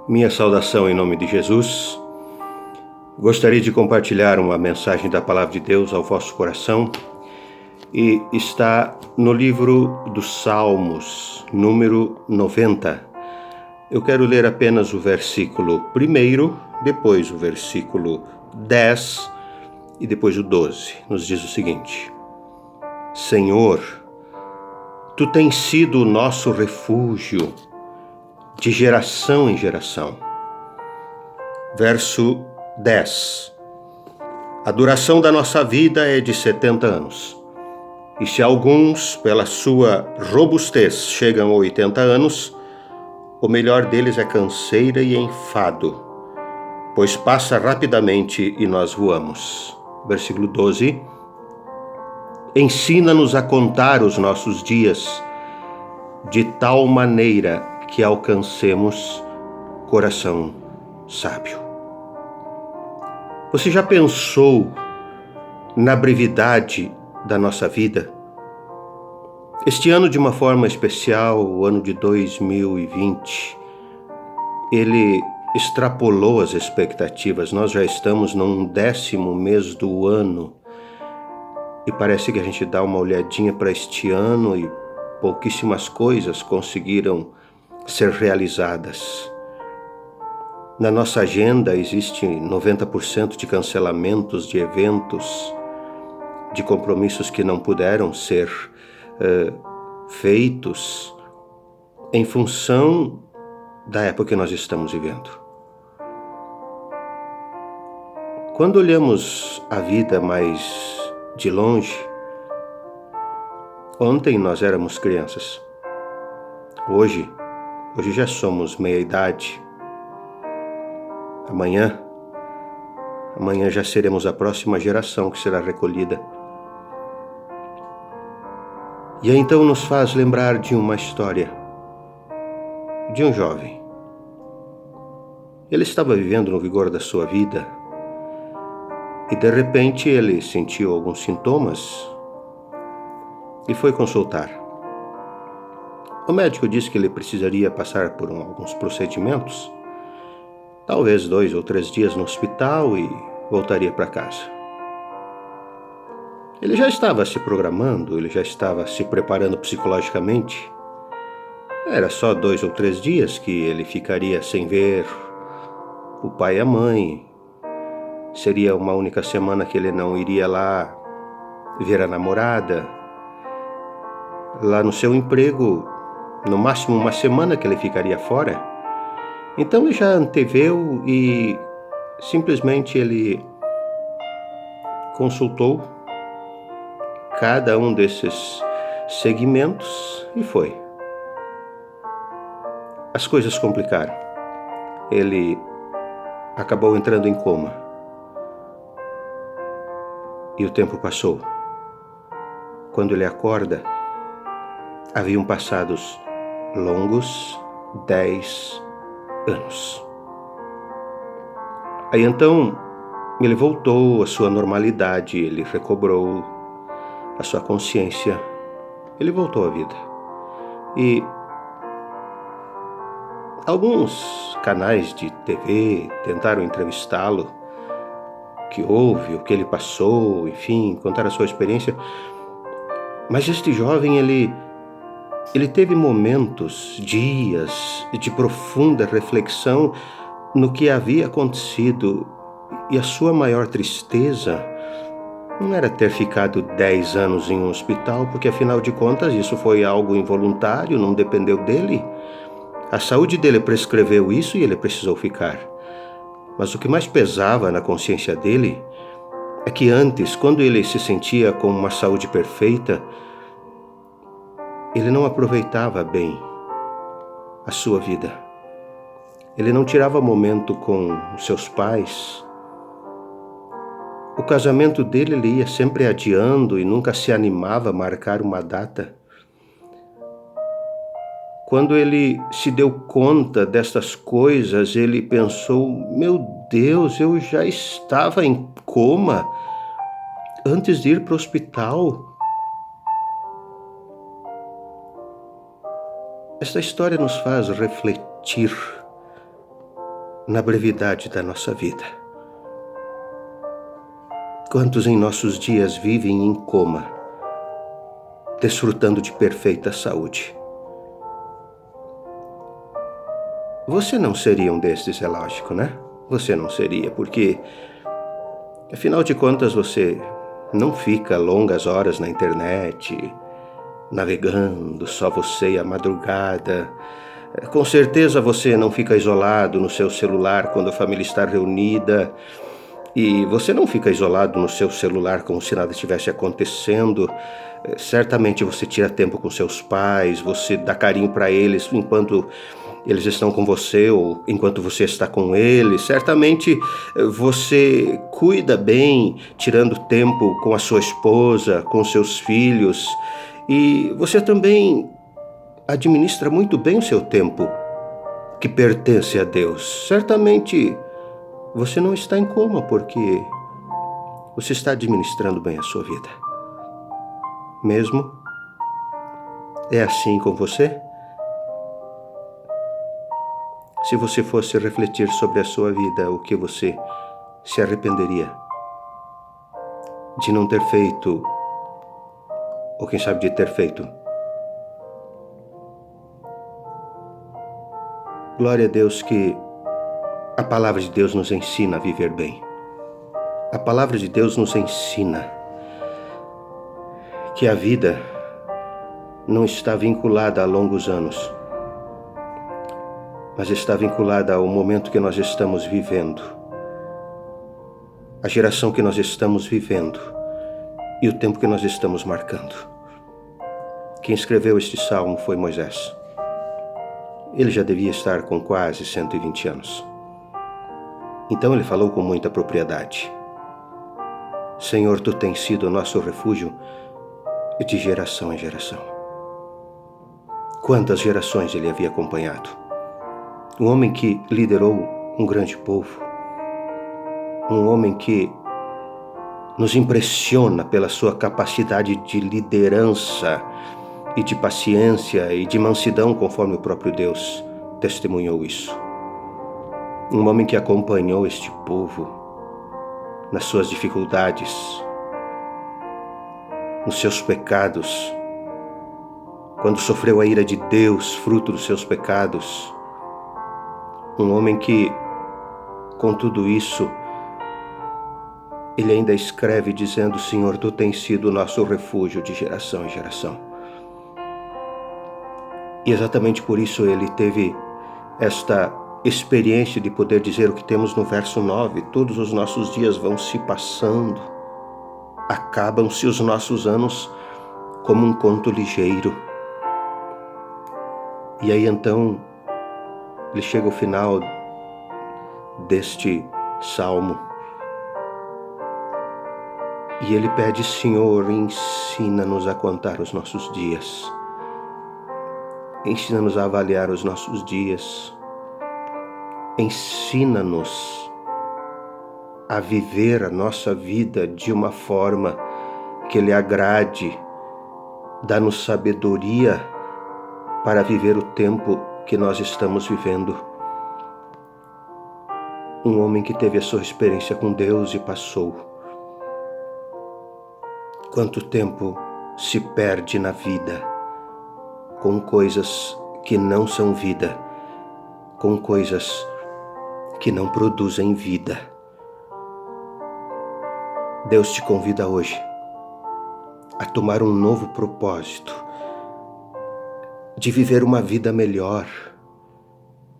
Minha saudação em nome de Jesus. Gostaria de compartilhar uma mensagem da Palavra de Deus ao vosso coração e está no livro dos Salmos, número 90. Eu quero ler apenas o versículo 1, depois o versículo 10 e depois o 12. Nos diz o seguinte: Senhor, Tu tens sido o nosso refúgio de geração em geração. Verso 10. A duração da nossa vida é de 70 anos. E se alguns, pela sua robustez, chegam a 80 anos, o melhor deles é canseira e enfado, pois passa rapidamente e nós voamos. Versículo 12. Ensina-nos a contar os nossos dias, de tal maneira que alcancemos coração sábio. Você já pensou na brevidade da nossa vida? Este ano, de uma forma especial, o ano de 2020, ele extrapolou as expectativas. Nós já estamos no 10º mês do ano e parece que a gente dá uma olhadinha para este ano e pouquíssimas coisas conseguiram ser realizadas. Na nossa agenda existe 90% de cancelamentos de eventos, de compromissos que não puderam ser feitos em função da época que nós estamos vivendo. Quando olhamos a vida mais de longe, ontem nós éramos crianças, hoje já somos meia-idade. Amanhã já seremos a próxima geração que será recolhida. E aí então nos faz lembrar de uma história de um jovem. Ele estava vivendo no vigor da sua vida e de repente ele sentiu alguns sintomas e foi consultar. O médico disse que ele precisaria passar por alguns procedimentos, talvez 2 ou 3 dias no hospital e voltaria para casa. Ele já estava se programando, ele já estava se preparando psicologicamente. Era só 2 ou 3 dias que ele ficaria sem ver o pai e a mãe. Seria uma única semana que ele não iria lá ver a namorada. Lá no seu emprego, no máximo uma semana que ele ficaria fora. Então ele já anteveu e simplesmente ele consultou cada um desses segmentos e foi. As coisas complicaram. Ele acabou entrando em coma. E o tempo passou. Quando ele acorda, haviam passados longos 10 anos. Aí então ele voltou à sua normalidade, ele recobrou a sua consciência, ele voltou à vida. E alguns canais de TV tentaram entrevistá-lo, o que houve, o que ele passou, enfim, contar a sua experiência. Mas este jovem, ele teve momentos, dias de profunda reflexão no que havia acontecido, e a sua maior tristeza não era ter ficado 10 anos em um hospital, porque afinal de contas isso foi algo involuntário, não dependeu dele. A saúde dele prescreveu isso e ele precisou ficar. Mas o que mais pesava na consciência dele é que antes, quando ele se sentia com uma saúde perfeita, ele não aproveitava bem a sua vida. Ele não tirava momento com os seus pais. O casamento dele ele ia sempre adiando e nunca se animava a marcar uma data. Quando ele se deu conta destas coisas, ele pensou: meu Deus, eu já estava em coma antes de ir para o hospital. Esta história nos faz refletir na brevidade da nossa vida. Quantos em nossos dias vivem em coma, desfrutando de perfeita saúde? Você não seria um desses, é lógico, né? Você não seria, porque, afinal de contas, você não fica longas horas na internet, navegando, só você e a madrugada. Com certeza você não fica isolado no seu celular quando a família está reunida. E você não fica isolado no seu celular como se nada estivesse acontecendo. Certamente você tira tempo com seus pais, você dá carinho para eles enquanto eles estão com você ou enquanto você está com eles. Certamente você cuida bem, tirando tempo com a sua esposa, com seus filhos. E você também administra muito bem o seu tempo, que pertence a Deus. Certamente você não está em coma porque você está administrando bem a sua vida. Mesmo? É assim com você? Se você fosse refletir sobre a sua vida, o que você se arrependeria de não ter feito, ou quem sabe de ter feito? Glória a Deus que a palavra de Deus nos ensina a viver bem. A palavra de Deus nos ensina que a vida não está vinculada a longos anos, mas está vinculada ao momento que nós estamos vivendo, a geração que nós estamos vivendo e o tempo que nós estamos marcando. Quem escreveu este salmo foi Moisés. Ele já devia estar com quase 120 anos. Então ele falou com muita propriedade. Senhor, tu tens sido o nosso refúgio de geração em geração. Quantas gerações ele havia acompanhado? Um homem que liderou um grande povo. Um homem que nos impressiona pela sua capacidade de liderança e de paciência e de mansidão, conforme o próprio Deus testemunhou isso. Um homem que acompanhou este povo nas suas dificuldades, nos seus pecados, quando sofreu a ira de Deus, fruto dos seus pecados. Um homem que, com tudo isso, ele ainda escreve dizendo: Senhor, tu tens sido o nosso refúgio de geração em geração. E exatamente por isso ele teve esta experiência de poder dizer o que temos no verso 9: todos os nossos dias vão se passando, acabam-se os nossos anos como um conto ligeiro. E aí então ele chega ao final deste salmo e ele pede: Senhor, ensina-nos a contar os nossos dias, ensina-nos a avaliar os nossos dias, ensina-nos a viver a nossa vida de uma forma que lhe agrade, dá-nos sabedoria para viver o tempo que nós estamos vivendo. Um homem que teve a sua experiência com Deus e passou. Quanto tempo se perde na vida com coisas que não são vida, com coisas que não produzem vida. Deus te convida hoje a tomar um novo propósito, de viver uma vida melhor,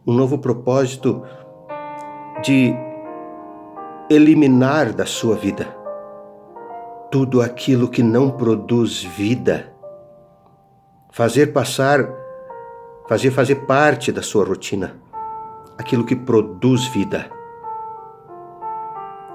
um novo propósito de eliminar da sua vida tudo aquilo que não produz vida, fazer parte da sua rotina aquilo que produz vida.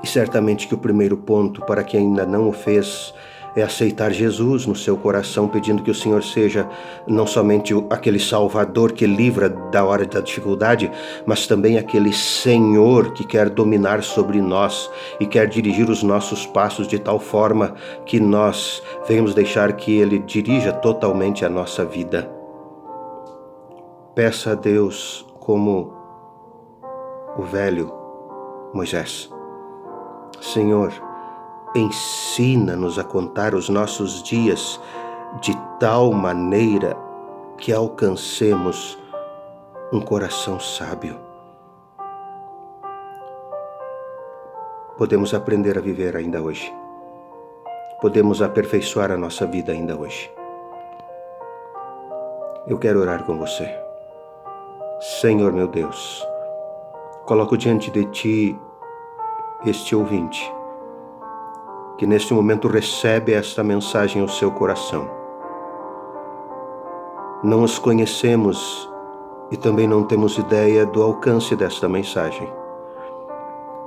E certamente que o primeiro ponto, para quem ainda não o fez, é aceitar Jesus no seu coração, pedindo que o Senhor seja não somente aquele Salvador que livra da hora da dificuldade, mas também aquele Senhor que quer dominar sobre nós e quer dirigir os nossos passos de tal forma que nós venhamos deixar que Ele dirija totalmente a nossa vida. Peça a Deus como o velho Moisés. Senhor, ensina-nos a contar os nossos dias de tal maneira que alcancemos um coração sábio. Podemos aprender a viver ainda hoje. Podemos aperfeiçoar a nossa vida ainda hoje. Eu quero orar com você. Senhor meu Deus, coloco diante de Ti este ouvinte, que neste momento recebe esta mensagem ao seu coração. Não os conhecemos e também não temos ideia do alcance desta mensagem,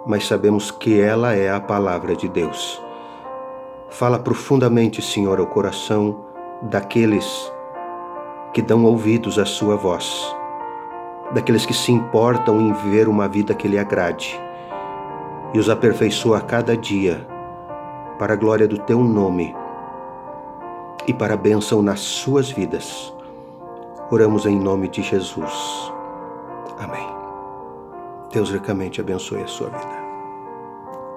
mas sabemos que ela é a palavra de Deus. Fala profundamente, Senhor, ao coração daqueles que dão ouvidos à sua voz, daqueles que se importam em viver uma vida que lhe agrade, e os aperfeiçoa a cada dia, para a glória do Teu nome e para a bênção nas suas vidas. Oramos em nome de Jesus. Amém. Deus ricamente abençoe a sua vida.